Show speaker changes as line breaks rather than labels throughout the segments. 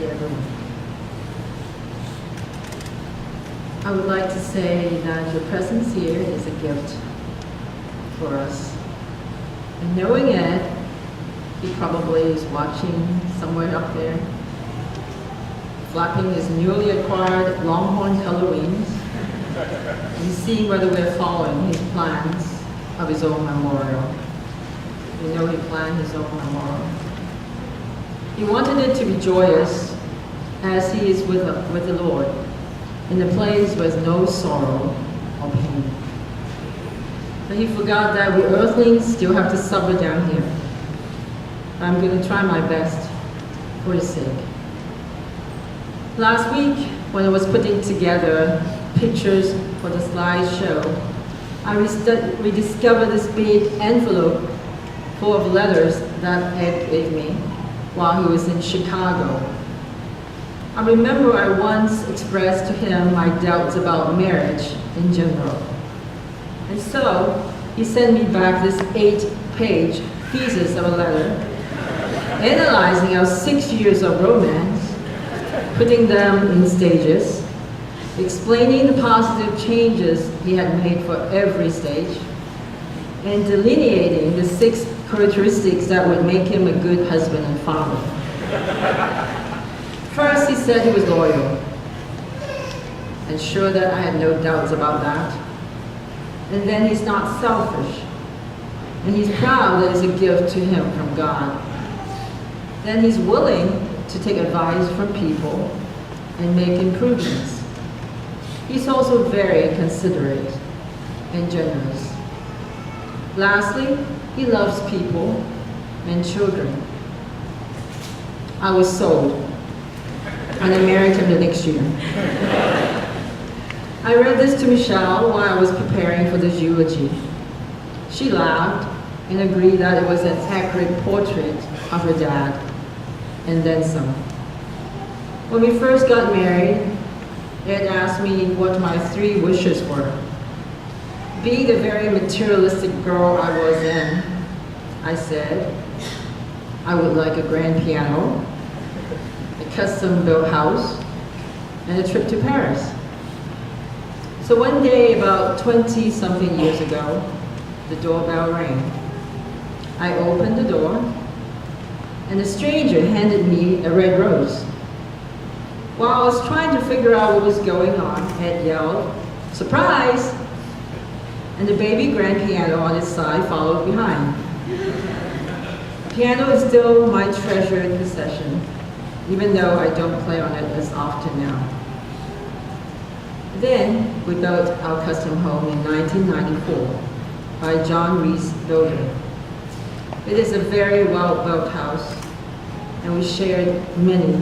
see everyone. I would like to say that your presence here is a gift for us. And knowing Ed, he probably is watching somewhere up there, flapping his newly acquired Longhorn color wings, and seeing whether we're following his plans of his own memorial. We know he planned his own memorial. He wanted it to be joyous, as he is with the Lord, in a place where there's no sorrow or pain. But he forgot that we earthlings still have to suffer down here. I'm going to try my best for his sake. Last week, when I was putting together pictures for the slideshow, I rediscovered this big envelope full of letters that Ed gave me while he was in Chicago. I remember I once expressed to him my doubts about marriage in general. And so, he sent me back this 8-page thesis of a letter, analyzing our 6 years of romance, putting them in stages, explaining the positive changes he had made for every stage, and delineating the 6 characteristics that would make him a good husband and father. First, he said he was loyal, and sure that I had no doubts about that. And then he's not selfish, and he's proud that it's a gift to him from God. Then he's willing to take advice from people and make improvements. He's also very considerate and generous. Lastly, he loves people and children. I was sold, and I married him the next year. I read this to Michelle while I was preparing for this eulogy. She laughed and agreed that it was an accurate portrait of her dad, and then some. When we first got married, Ed asked me what my 3 wishes were. Being the very materialistic girl I was then, I said, I would like a grand piano, a custom-built house, and a trip to Paris. So one day, about 20-something years ago, the doorbell rang. I opened the door, and a stranger handed me a red rose. While I was trying to figure out what was going on, Ed yelled, "Surprise!" And the baby grand piano on its side followed behind. The piano is still my treasured possession, even though I don't play on it as often now. Then, we built our custom home in 1994 by John Reese Builder. It is a very well-built house, and we shared many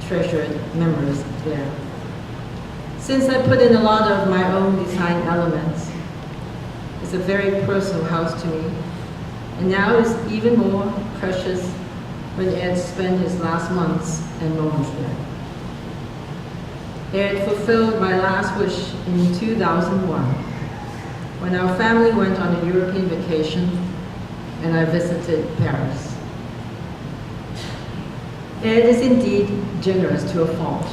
treasured memories there. Since I put in a lot of my own design elements, it's a very personal house to me, and now it's even more precious when Ed spent his last months and moments there. Ed fulfilled my last wish in 2001, when our family went on a European vacation and I visited Paris. Ed is indeed generous to a fault,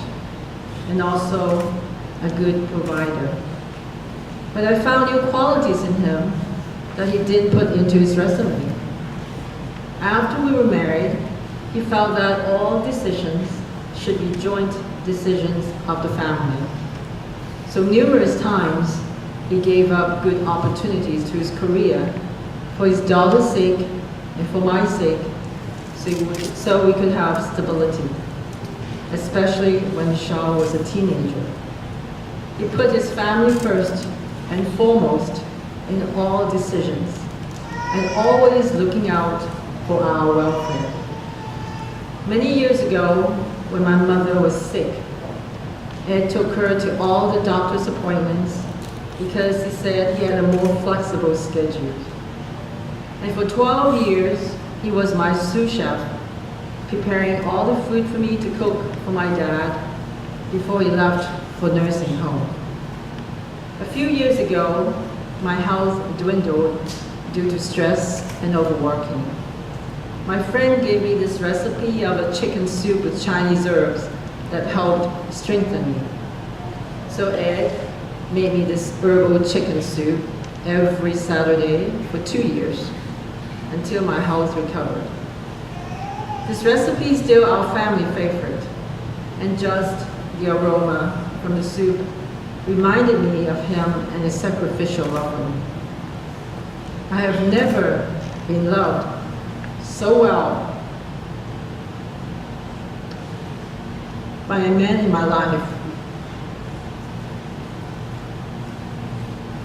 and also a good provider. But I found new qualities in him that he didn't put into his resume. After we were married, he felt that all decisions should be joint decisions of the family. So numerous times, he gave up good opportunities to his career for his daughter's sake and for my sake, so we could have stability, especially when Michelle was a teenager. He put his family first and foremost in all decisions, and always looking out for our welfare. Many years ago, when my mother was sick, Ed took her to all the doctor's appointments because he said he had a more flexible schedule. And for 12 years, he was my sous chef, preparing all the food for me to cook for my dad before he left for nursing home. A few years ago, my health dwindled due to stress and overworking. my friend gave me this recipe of a chicken soup with Chinese herbs that helped strengthen me. So Ed made me this herbal chicken soup every Saturday for 2 years until my health recovered. This recipe is still our family favorite, and just the aroma from the soup reminded me of him and his sacrificial offering. I have never been loved so well by a man in my life.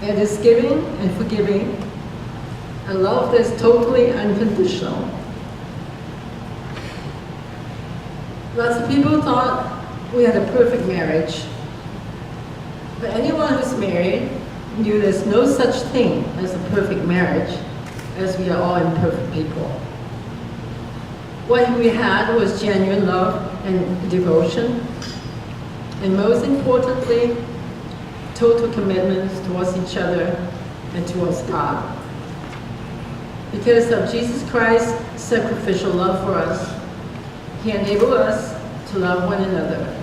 It is giving and forgiving, a love that is totally unconditional. Lots of people thought we had a perfect marriage, but anyone who's married knew there's no such thing as a perfect marriage, as we are all imperfect people. What we had was genuine love and devotion, and most importantly, total commitment towards each other and towards God. Because of Jesus Christ's sacrificial love for us, He enabled us to love one another.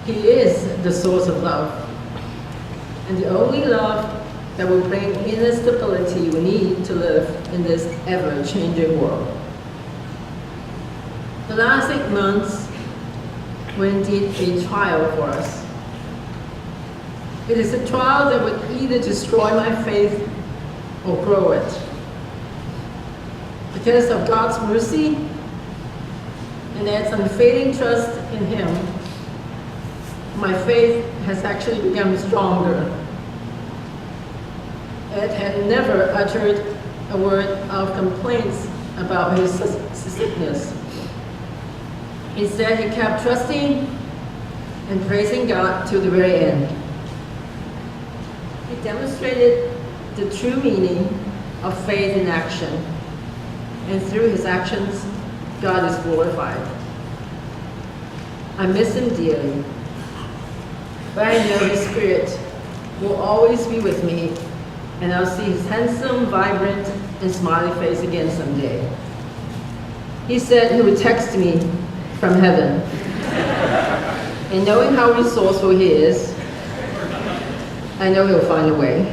He is the source of love, and the only love that will bring inner stability we need to live in this ever-changing world. The last 8 months were indeed a trial for us. It is a trial that would either destroy my faith or grow it. Because of God's mercy and Ed's unfailing trust in Him, my faith has actually become stronger. Ed had never uttered a word of complaints about his sickness. Instead, he kept trusting and praising God to the very end. He demonstrated the true meaning of faith in action, and through his actions, God is glorified. I miss him dearly, but I know his spirit will always be with me, and I'll see his handsome, vibrant, and smiley face again someday. He said he would text me from heaven, and knowing how resourceful he is, I know he'll find a way.